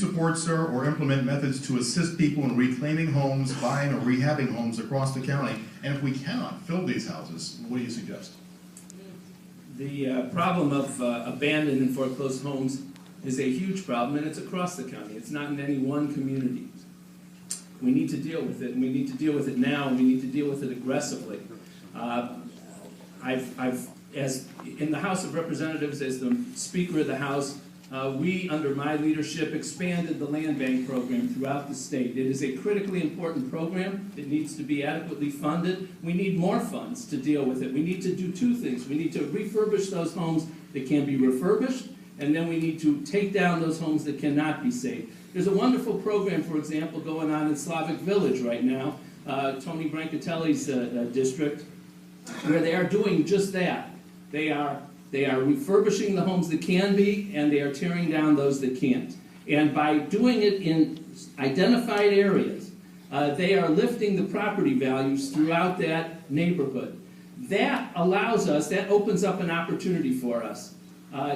support, sir, or implement methods to assist people in reclaiming homes, buying or rehabbing homes across the county? And if we cannot fill these houses, what do you suggest? The problem of abandoned and foreclosed homes is a huge problem, and it's across the county. It's not in any one community. We need to deal with it, and we need to deal with it now, and we need to deal with it aggressively. As in the House of Representatives, as the Speaker of the House, we, under my leadership, expanded the land bank program throughout the state. It is a critically important program. It needs to be adequately funded. We need more funds to deal with it. We need to do two things. We need to refurbish those homes that can be refurbished, and then we need to take down those homes that cannot be saved. There's a wonderful program, for example, going on in Slavic Village right now, Tony Brancatelli's district, where they are doing just that. They are refurbishing the homes that can be, and they are tearing down those that can't. And by doing it in identified areas, they are lifting the property values throughout that neighborhood. That allows us, that opens up an opportunity for us.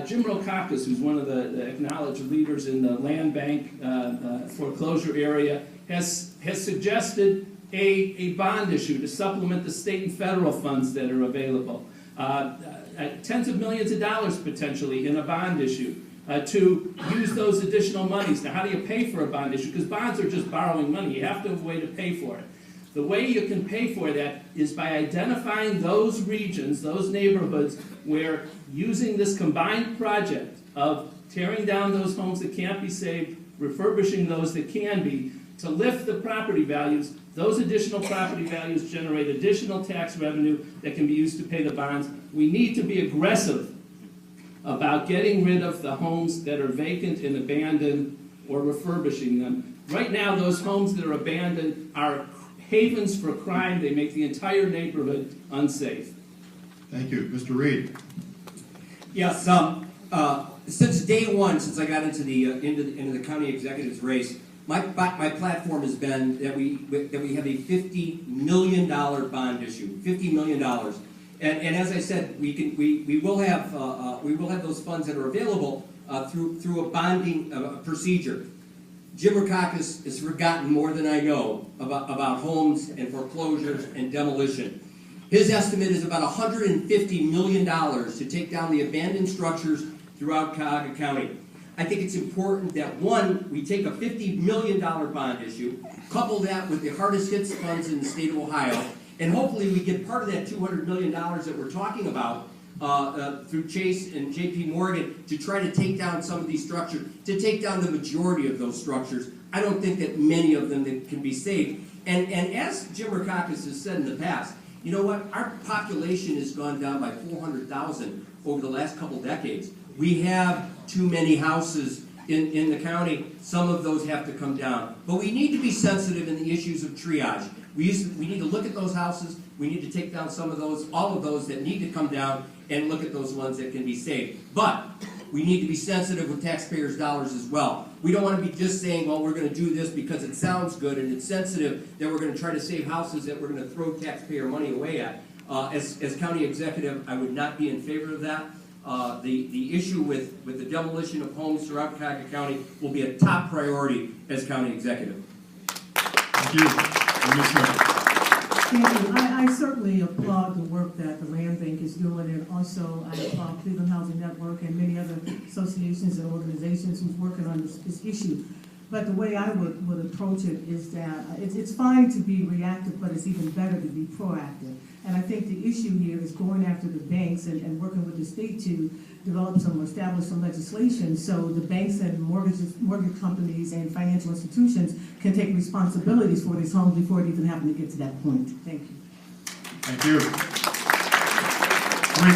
Jim Rokakis, who's one of the acknowledged leaders in the land bank foreclosure area, has suggested a bond issue to supplement the state and federal funds that are available. Tens of millions of dollars potentially in a bond issue to use those additional monies. Now, how do you pay for a bond issue? Because bonds are just borrowing money. You have to have a way to pay for it. The way you can pay for that is by identifying those regions, those neighborhoods, where using this combined project of tearing down those homes that can't be saved, refurbishing those that can be, to lift the property values. Those additional property values generate additional tax revenue that can be used to pay the bonds. We need to be aggressive about getting rid of the homes that are vacant and abandoned or refurbishing them. Right now, those homes that are abandoned are havens for crime. They make the entire neighborhood unsafe. Thank you. Mr. Reid. Yes, since day one, since I got into the county executive's race, my platform has been that we have a $50 million bond issue, $50 million, and as I said, we will have those funds that are available through a bonding procedure. Jim Rokakis has forgotten more than I know about homes and foreclosures and demolition. His estimate is about $150 million to take down the abandoned structures throughout Cuyahoga County. I think it's important that, one, we take a $50 million bond issue, couple that with the hardest hit funds in the state of Ohio, and hopefully we get part of that $200 million that we're talking about through Chase and J.P. Morgan to try to take down some of these structures, to take down the majority of those structures. I don't think that many of them that can be saved. And as Jim Rokakis has said in the past, you know what? Our population has gone down by 400,000 over the last couple decades. We have too many houses in the county. Some of those have to come down. But we need to be sensitive in the issues of triage. We need to look at those houses. We need to take down some of those, all of those that need to come down, and look at those ones that can be saved. But we need to be sensitive with taxpayers' dollars as well. We don't want to be just saying, well, we're going to do this because it sounds good and it's sensitive, that we're going to try to save houses that we're going to throw taxpayer money away at. As county executive, I would not be in favor of that. The issue with the demolition of homes throughout Cuyahoga County will be a top priority as county executive. Thank you. Thank you. I certainly applaud the work that the Land Bank is doing, and also I applaud Cleveland Housing Network and many other associations and organizations who's working on this issue. But the way I would approach it is that it's fine to be reactive, but it's even better to be proactive. And I think the issue here is going after the banks and working with the state to establish some legislation so the banks and mortgage companies and financial institutions can take responsibilities for these homes before it even happens to get to that point. Thank you. Thank you. 3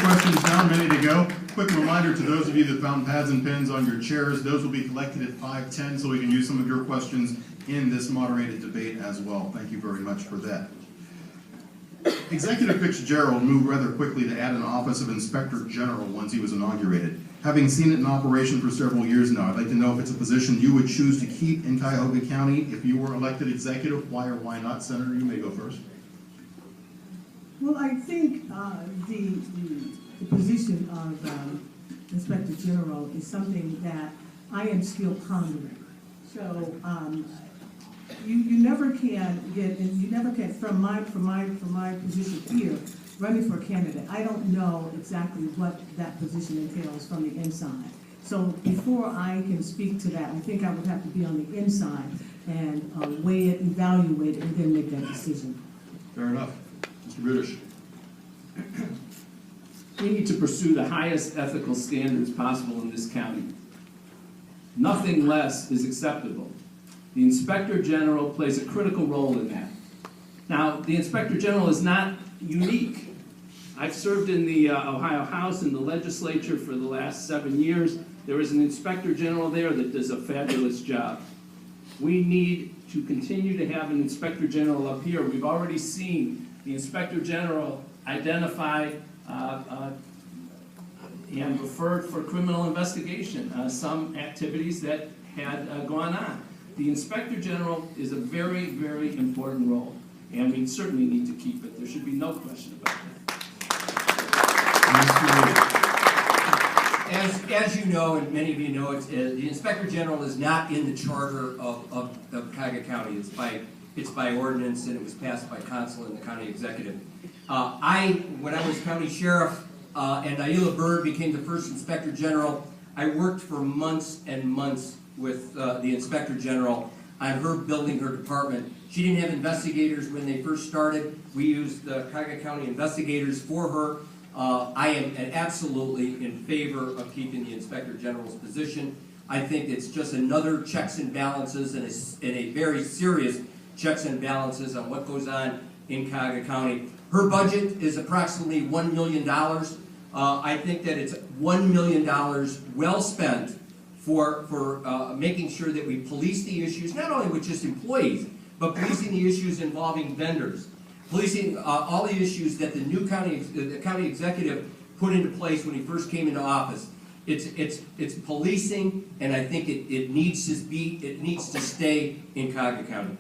questions down, many to go. Quick reminder to those of you that found pads and pens on your chairs, those will be collected at 5:10 so we can use some of your questions in this moderated debate as well. Thank you very much for that. Executive Fitzgerald moved rather quickly to add an office of Inspector General once he was inaugurated. Having seen it in operation for several years now, I'd like to know if it's a position you would choose to keep in Cuyahoga County if you were elected executive. Why or why not? Senator, you may go first. Well, I think the position of Inspector General is something that I am still pondering. So, you never can get, and you never can, from my position here, running for candidate, I don't know exactly what that position entails from the inside. So before I can speak to that, I think I would have to be on the inside and weigh it, evaluate it, and then make that decision. Fair enough. Mr. Budish. We need to pursue the highest ethical standards possible in this county. Nothing less is acceptable. The Inspector General plays a critical role in that. Now, the Inspector General is not unique. I've served in the Ohio House and the legislature for the last 7 years. There is an Inspector General there that does a fabulous job. We need to continue to have an Inspector General up here. We've already seen the Inspector General identify and referred for criminal investigation some activities that had gone on. The Inspector General is a very, very important role, and we certainly need to keep it. There should be no question about that. As you know, and many of you know, the Inspector General is not in the charter of Cuyahoga County. It's by ordinance, and it was passed by council and the county executive. When I was county sheriff and Naila Bird became the first Inspector General, I worked for months and months with the Inspector General on her building her department. She didn't have investigators when they first started. We used the Cuyahoga County investigators for her. I am absolutely in favor of keeping the Inspector General's position. I think it's just another checks and balances and a very serious checks and balances on what goes on in Cuyahoga County. Her budget is approximately $1 million. I think that it's $1 million well spent for making sure that we police the issues, not only with just employees, but policing the issues involving vendors. Policing all the issues that the county executive put into place when he first came into office. It's policing, and I think it needs to stay in Cuyahoga County.